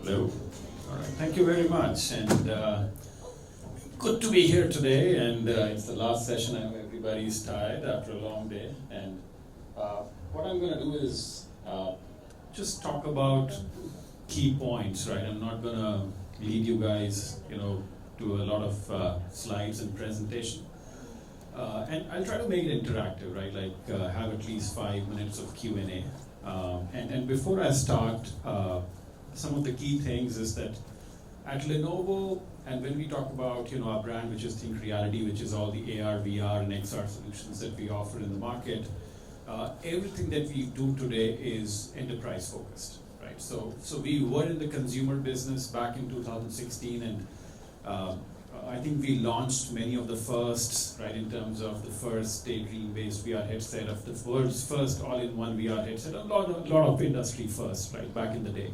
Hello. All right. Thank you very much, and good to be here today. And it's the last session. I know everybody's tired after a long day, and what I'm going to do is just talk about key points. Right. I'm not going to lead you guys, to a lot of slides and presentation. And I'll try to make it interactive, right? Like have at least 5 minutes of Q&A. And before I start, some of the key things is that at Lenovo, and when we talk about our brand, which is ThinkReality, which is all the AR, VR, and XR solutions that we offer in the market, everything that we do today is enterprise focused, right? So we were in the consumer business back in 2016, and I think we launched many of the firsts, right, in terms of the first Daydream-based VR headset, of the world's first all-in-one VR headset, a lot of industry firsts, right, back in the day.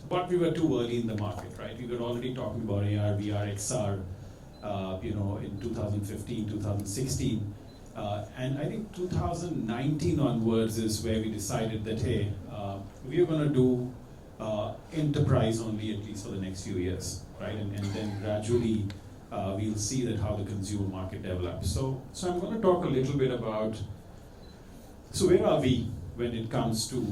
But we were too early in the market, right? We were already talking about AR, VR, XR, in 2015, 2016. And I think 2019 onwards is where we decided that, hey, we are going to do enterprise only, at least for the next few years, right? And then gradually we'll see that how the consumer market develops. So I'm going to talk a little bit about, so where are we when it comes to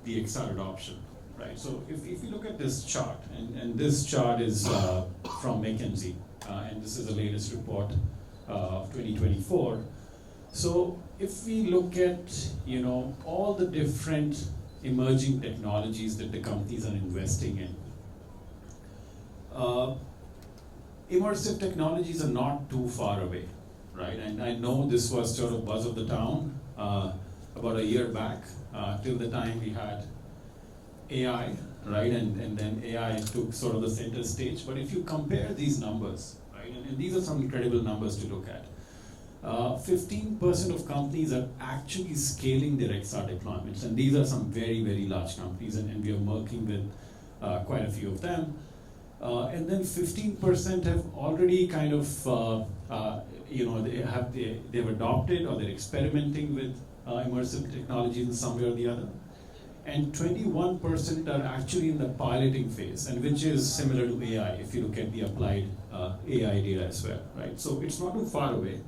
the XR adoption, right? So if you look at this chart, and this chart is from McKinsey, and this is the latest report of 2024. So if we look at, all the different emerging technologies that the companies are investing in, immersive technologies are not too far away, right? And I know this was sort of buzz of the town about a year back, till the time we had AI, right? And then AI took sort of the center stage. But if you compare these numbers, right, and these are some incredible numbers to look at. 15% of companies are actually scaling their XR deployments, and these are some very, very large companies, and we are working with quite a few of them. And then 15% have already kind of, they've adopted or they're experimenting with immersive technologies in some way or the other. And 21% are actually in the piloting phase, and which is similar to AI if you look at the applied AI data as well, right? So it's not too far away.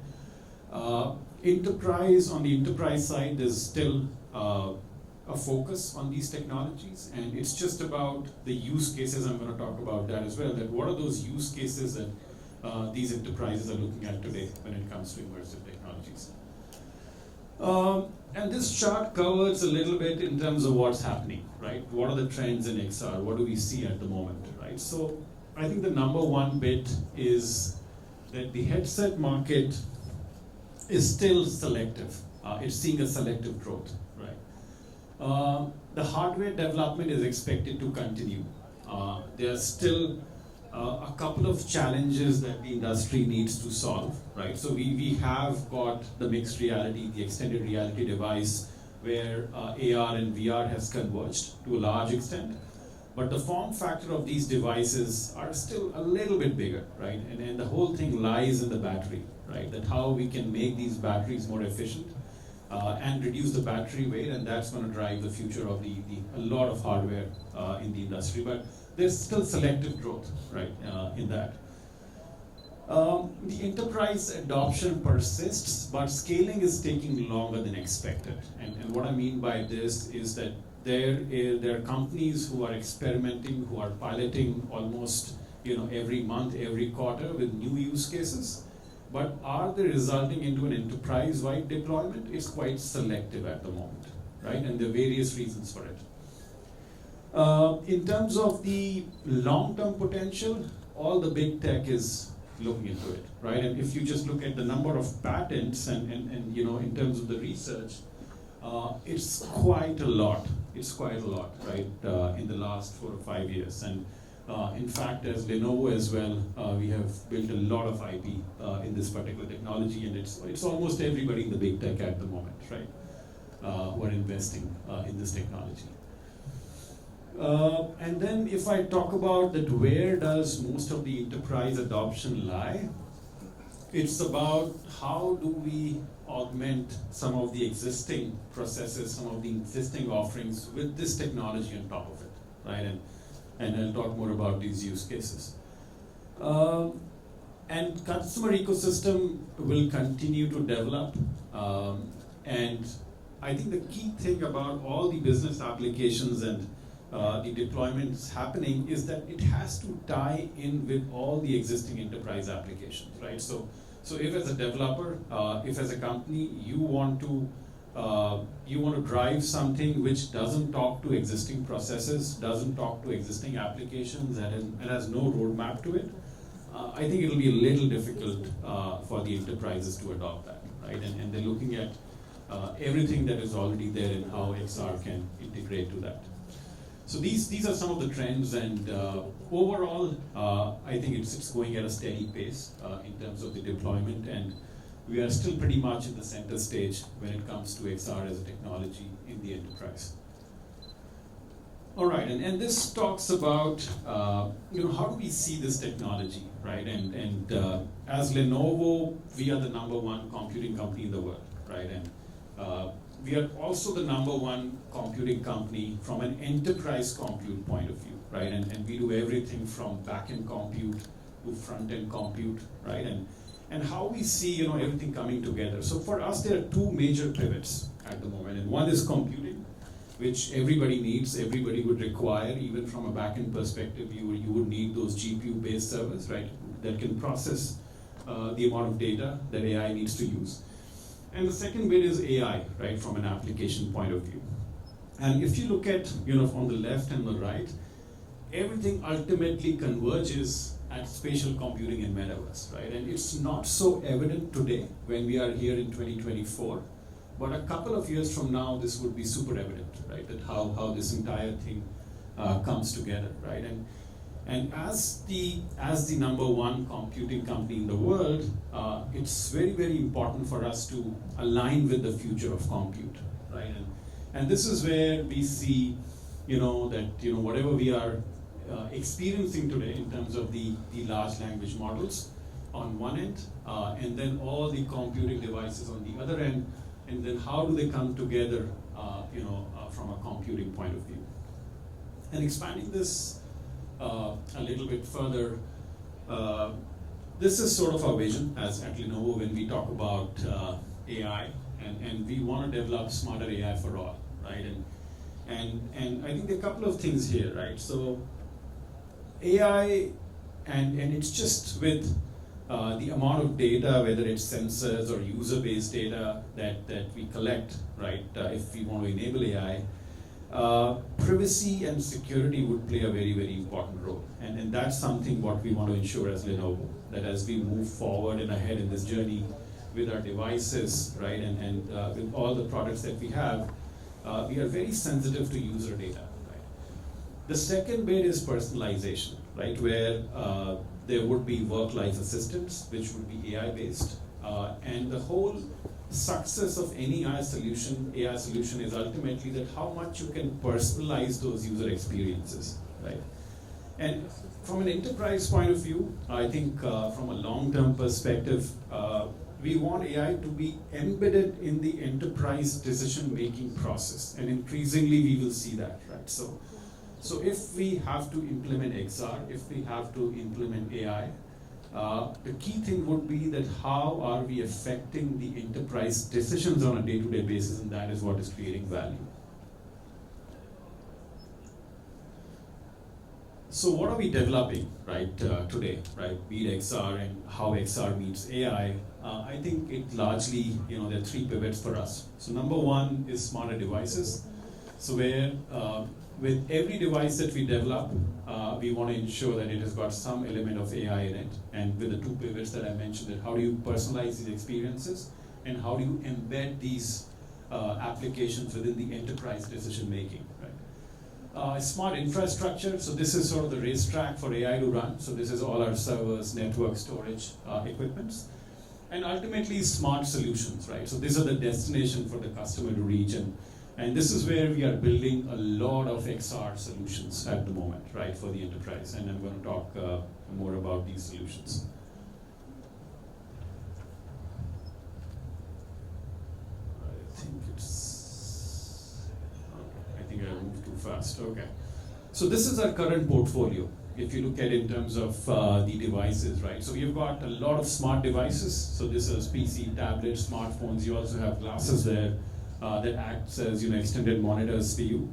On the enterprise side, there's still a focus on these technologies, and it's just about the use cases. I'm going to talk about that as well, that what are those use cases that these enterprises are looking at today when it comes to immersive technologies. And this chart covers a little bit in terms of what's happening, right? What are the trends in XR? What do we see at the moment, right? So I think the number one bit is that the headset market is still selective. It's seeing a selective growth, right? The hardware development is expected to continue. There are still a couple of challenges that the industry needs to solve, right? So we have got the mixed reality, the extended reality device, where AR and VR has converged to a large extent. But the form factor of these devices are still a little bit bigger, right? And the whole thing lies in the battery, right? That how we can make these batteries more efficient and reduce the battery weight, and that's going to drive the future of a lot of hardware in the industry. But there's still selective growth, right, in that. The enterprise adoption persists, but scaling is taking longer than expected. And what I mean by this is that there are companies who are experimenting, who are piloting almost every month, every quarter with new use cases. But are they resulting into an enterprise-wide deployment? It's quite selective at the moment, right? And there are various reasons for it. In terms of the long-term potential, all the big tech is looking into it, right? And if you just look at the number of patents and in terms of the research, it's quite a lot. It's quite a lot, right? In the last 4 or 5 years, and in fact, as Lenovo as well, we have built a lot of IP in this particular technology, and it's almost everybody in the big tech at the moment, right? Who are investing in this technology. And then if I talk about that, where does most of the enterprise adoption lie? It's about how do we augment some of the existing processes, some of the existing offerings with this technology on top of it, right? And I'll talk more about these use cases. And customer ecosystem will continue to develop. And I think the key thing about all the business applications and the deployments happening is that it has to tie in with all the existing enterprise applications, right? So if as a developer, if as a company you want to drive something which doesn't talk to existing processes, doesn't talk to existing applications, and has no roadmap to it, I think it'll be a little difficult for the enterprises to adopt that, right? And they're looking at everything that is already there and how XR can integrate to that. So these are some of the trends, and overall, I think it's going at a steady pace in terms of the deployment, and we are still pretty much in the center stage when it comes to XR as a technology in the enterprise. All right, and this talks about how do we see this technology, right? And as Lenovo, we are the #1 computing company in the world, right? And we are also the #1 computing company from an enterprise compute point of view, right? And we do everything from back-end compute to front-end compute, right? And how we see everything coming together. So for us, there are two major pivots at the moment, and one is computing, which everybody needs, everybody would require. Even from a back-end perspective, you would need those GPU-based servers, right, that can process the amount of data that AI needs to use. And the second bit is AI, right, from an application point of view. And if you look at, on the left and the right, everything ultimately converges at spatial computing and metaverse, right? And it's not so evident today when we are here in 2024, but a couple of years from now, this would be super evident, right? That how this entire thing comes together, right? And as the #1 computing company in the world, it's very, very important for us to align with the future of compute, right? And this is where we see, that whatever we are experiencing today in terms of the large language models on one end, and then all the computing devices on the other end, and then how do they come together, from a computing point of view. And expanding this a little bit further, this is sort of our vision as at Lenovo when we talk about AI, and we want to develop smarter AI for all, right? And I think there are a couple of things here, right? So AI, and it's just with the amount of data, whether it's sensors or user-based data that we collect, right, if we want to enable AI, privacy and security would play a very, very important role. And that's something what we want to ensure as Lenovo, that as we move forward and ahead in this journey with our devices, right, and with all the products that we have, we are very sensitive to user data, right? The second bit is personalization, right, where there would be work-life assistants, which would be AI-based, and the whole success of any AI solution is ultimately that how much you can personalize those user experiences, right? And from an enterprise point of view, I think from a long-term perspective, we want AI to be embedded in the enterprise decision-making process, and increasingly we will see that, right? So if we have to implement XR, if we have to implement AI, the key thing would be that how are we affecting the enterprise decisions on a day-to-day basis, and that is what is creating value. So what are we developing, right, today, right? Be it XR and how XR meets AI. I think it largely, there are three pivots for us. So #1 is smarter devices. So where with every device that we develop, we want to ensure that it has got some element of AI in it. And with the two pivots that I mentioned, that how do you personalize these experiences, and how do you embed these applications within the enterprise decision making, right? Smart infrastructure, so this is sort of the racetrack for AI to run. So this is all our servers, network, storage, equipments. And ultimately smart solutions, right? So these are the destination for the customer to reach, and this is where we are building a lot of XR solutions at the moment, right, for the enterprise. And I'm going to talk more about these solutions. I think I moved too fast. Okay. So this is our current portfolio. If you look at it in terms of the devices, right? So we've got a lot of smart devices. So this is PC, tablets, smartphones. You also have glasses there that acts as extended monitors for you.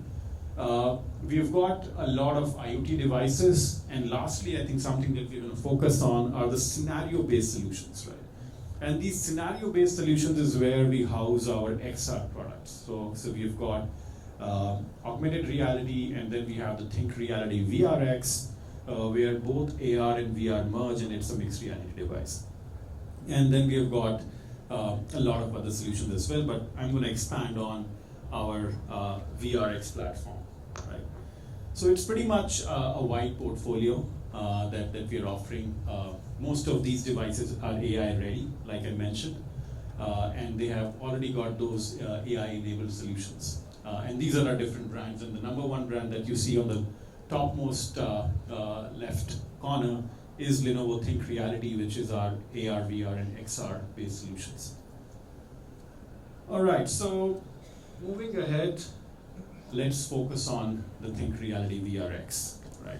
We've got a lot of IoT devices, and lastly, I think something that we're going to focus on are the scenario-based solutions, right? And these scenario-based solutions is where we house our XR products. So we've got augmented reality, and then we have the ThinkReality VRX, where both AR and VR merge, and it's a mixed reality device. And then we've got a lot of other solutions as well, but I'm going to expand on our VRX platform, right? So it's pretty much a wide portfolio that we're offering. Most of these devices are AI ready, like I mentioned, and they have already got those AI-enabled solutions. And these are our different brands, and the number one brand that you see on the topmost left corner is Lenovo ThinkReality, which is our AR, VR, and XR based solutions. All right, so moving ahead, let's focus on the ThinkReality VRX, right?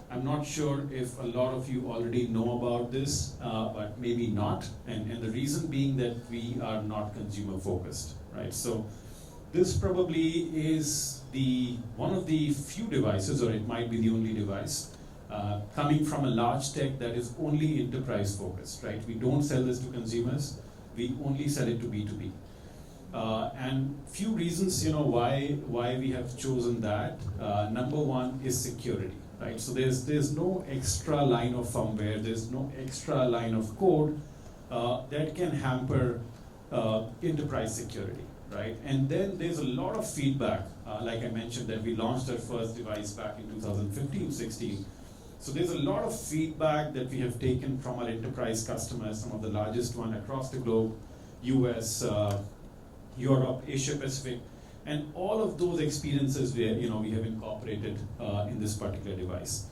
I'm not sure if a lot of you already know about this, but maybe not, and the reason being that we are not consumer focused, right? So this probably is one of the few devices, or it might be the only device, coming from a large tech that is only enterprise focused, right? We don't sell this to consumers, we only sell it to B2B. And few reasons, why we have chosen that. Number one is security, right? So there's no extra line of firmware, there's no extra line of code that can hamper enterprise security, right? And then there's a lot of feedback, like I mentioned, that we launched our first device back in 2015-16. So there's a lot of feedback that we have taken from our enterprise customers, some of the largest one across the globe, US, Europe, Asia Pacific, and all of those experiences where we have incorporated in this particular device.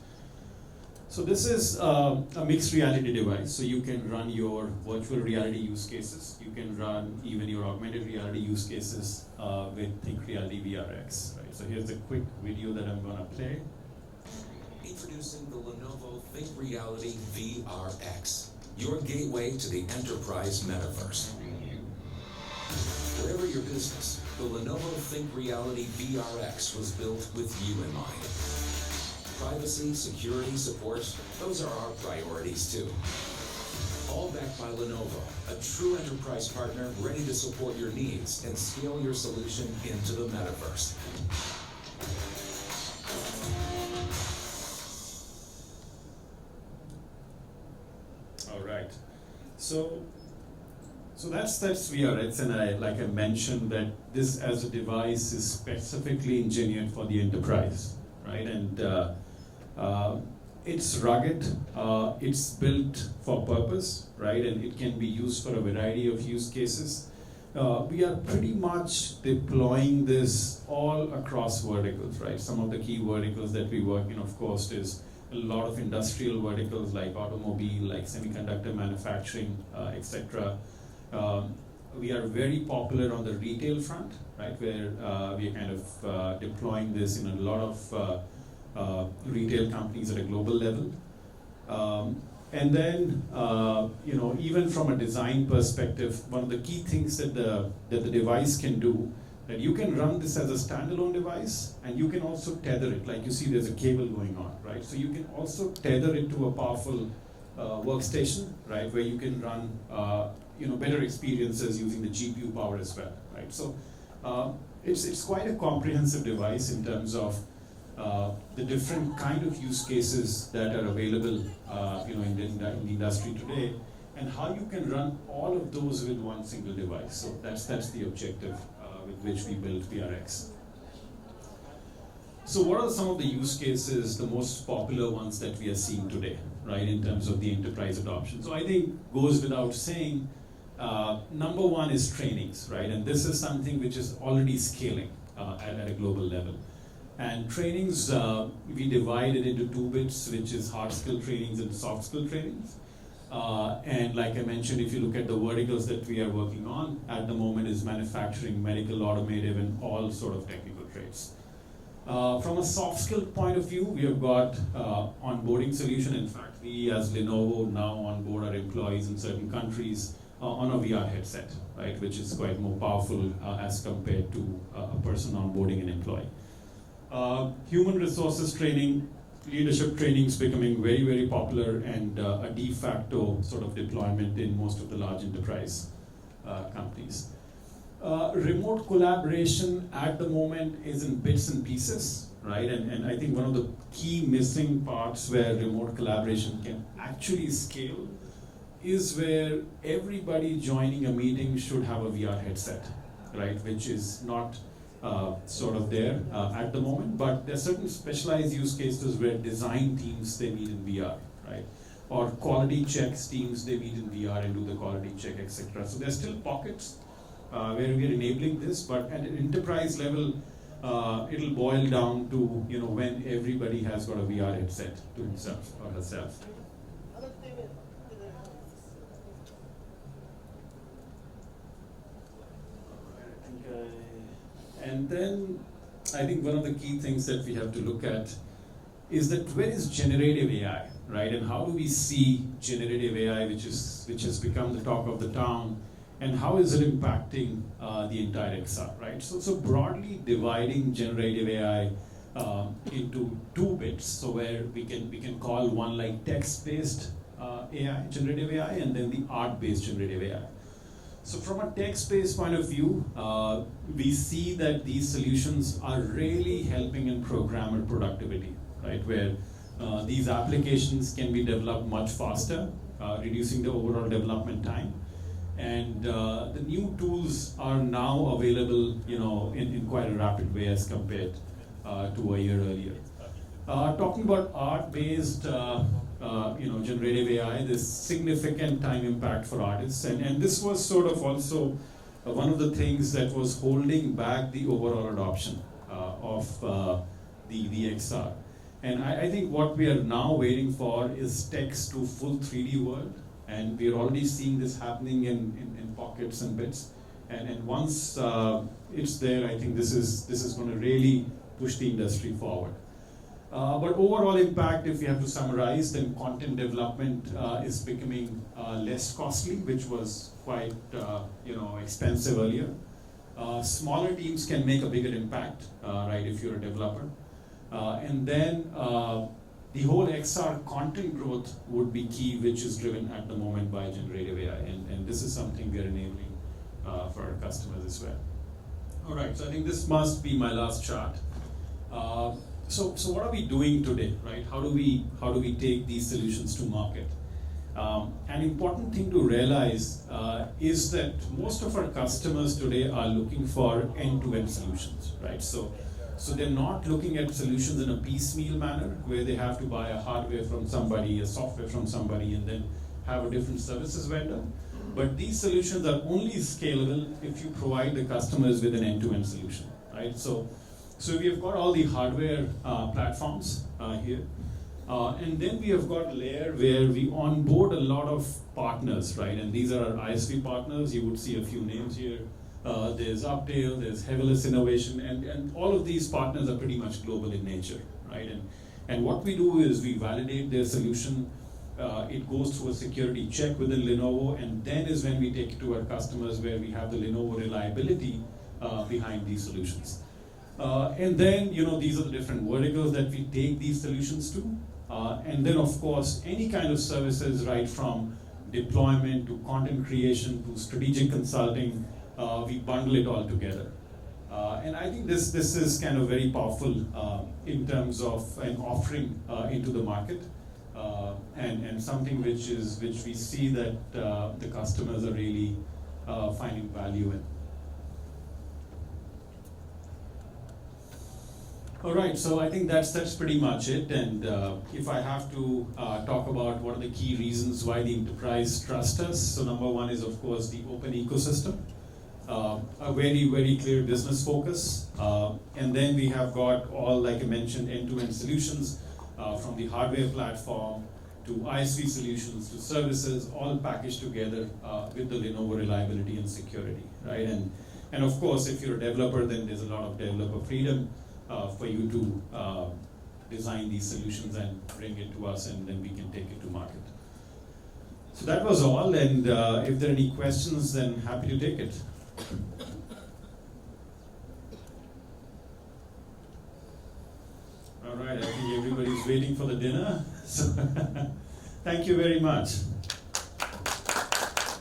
So this is a mixed reality device, so you can run your virtual reality use cases, you can run even your augmented reality use cases with ThinkReality VRX. Right? So here's a quick video that I'm going to play. Introducing the Lenovo ThinkReality VRX, your gateway to the enterprise metaverse. Whatever your business, the Lenovo ThinkReality VRX was built with you in mind. Privacy, security, support, those are our priorities too. All backed by Lenovo, a true enterprise partner ready to support your needs and scale your solution into the metaverse. All right. So that's VRX, and like I mentioned, that this as a device is specifically engineered for the enterprise, right? And it's rugged, it's built for purpose, right? And it can be used for a variety of use cases. We are pretty much deploying this all across verticals, right? Some of the key verticals that we work in, of course, is a lot of industrial verticals like automobile, like semiconductor manufacturing, etc. We are very popular on the retail front, right, where we are kind of deploying this in a lot of retail companies at a global level. And then, even from a design perspective, one of the key things that the device can do, that you can run this as a standalone device, and you can also tether it. Like you see, there's a cable going on, right? So you can also tether it to a powerful workstation, right, where you can run better experiences using the GPU power as well, right? So it's quite a comprehensive device in terms of the different kind of use cases that are available in the industry today, and how you can run all of those with one single device. So that's the objective with which we built VRX. So what are some of the use cases, the most popular ones that we are seeing today, right, in terms of the enterprise adoption? So I think goes without saying, number one is trainings, right? And this is something which is already scaling at a global level. And trainings, we divide it into two bits, which is hard skill trainings and soft skill trainings. And like I mentioned, if you look at the verticals that we are working on at the moment is manufacturing, medical, automotive, and all sort of technical trades. From a soft skill point of view, we have got onboarding solution. In fact, we as Lenovo now onboard our employees in certain countries on a VR headset, right, which is quite more powerful as compared to a person onboarding an employee. Human resources training, leadership training is becoming very, very popular and a de facto sort of deployment in most of the large enterprise companies. Remote collaboration at the moment is in bits and pieces, right? And I think one of the key missing parts where remote collaboration can actually scale is where everybody joining a meeting should have a VR headset, right? Which is not sort of there at the moment, but there are certain specialized use cases where design teams, they meet in VR, right? Or quality checks teams, they meet in VR and do the quality check, etc. So there's still pockets where we are enabling this, but at an enterprise level, it'll boil down to when everybody has got a VR headset to himself or herself. And then I think one of the key things that we have to look at is that where is generative AI, right? And how do we see generative AI, which has become the talk of the town, and how is it impacting the entire XR, right? So broadly dividing generative AI into two bits, so where we can call one like text-based AI, generative AI, and then the art-based generative AI. So from a text-based point of view, we see that these solutions are really helping in programmer productivity, right? Where these applications can be developed much faster, reducing the overall development time. And the new tools are now available, in quite a rapid way as compared to a year earlier. Talking about art-based, generative AI, there's significant time impact for artists, and this was sort of also one of the things that was holding back the overall adoption of the XR. And I think what we are now waiting for is text to full 3D world, and we are already seeing this happening in pockets and bits. And once it's there, I think this is going to really push the industry forward. But overall impact, if you have to summarize, then content development is becoming less costly, which was quite expensive earlier. Smaller teams can make a bigger impact, right, if you're a developer. And then the whole XR content growth would be key, which is driven at the moment by generative AI. And this is something we are enabling for our customers as well. All right, so I think this must be my last chart. So what are we doing today, right? How do we take these solutions to market? An important thing to realize is that most of our customers today are looking for end-to-end solutions, right? So they're not looking at solutions in a piecemeal manner where they have to buy a hardware from somebody, a software from somebody, and then have a different services vendor. But these solutions are only scalable if you provide the customers with an end-to-end solution, right? So we have got all the hardware platforms here. And then we have got a layer where we onboard a lot of partners, right? And these are our ISV partners. You would see a few names here. There's Updale, there's Heaviless Innovation, and all of these partners are pretty much global in nature, right? And what we do is we validate their solution. It goes through a security check within Lenovo, and then is when we take it to our customers where we have the Lenovo reliability behind these solutions. And then, these are the different verticals that we take these solutions to. And then, of course, any kind of services, right from deployment to content creation to strategic consulting, we bundle it all together. And I think this is kind of very powerful in terms of an offering into the market, and something which we see that the customers are really finding value in. All right, so I think that's pretty much it. And if I have to talk about what are the key reasons why the enterprise trusts us, so number one is, of course, the open ecosystem, a very, very clear business focus. And then we have got all, like I mentioned, end-to-end solutions from the hardware platform to ISV solutions to services, all packaged together with the Lenovo reliability and security, right? And of course, if you're a developer, then there's a lot of developer freedom. for you to design these solutions and bring it to us, and then we can take it to market. So that was all, and if there are any questions, then happy to take it. All right, I think everybody's waiting for the dinner. So thank you very much.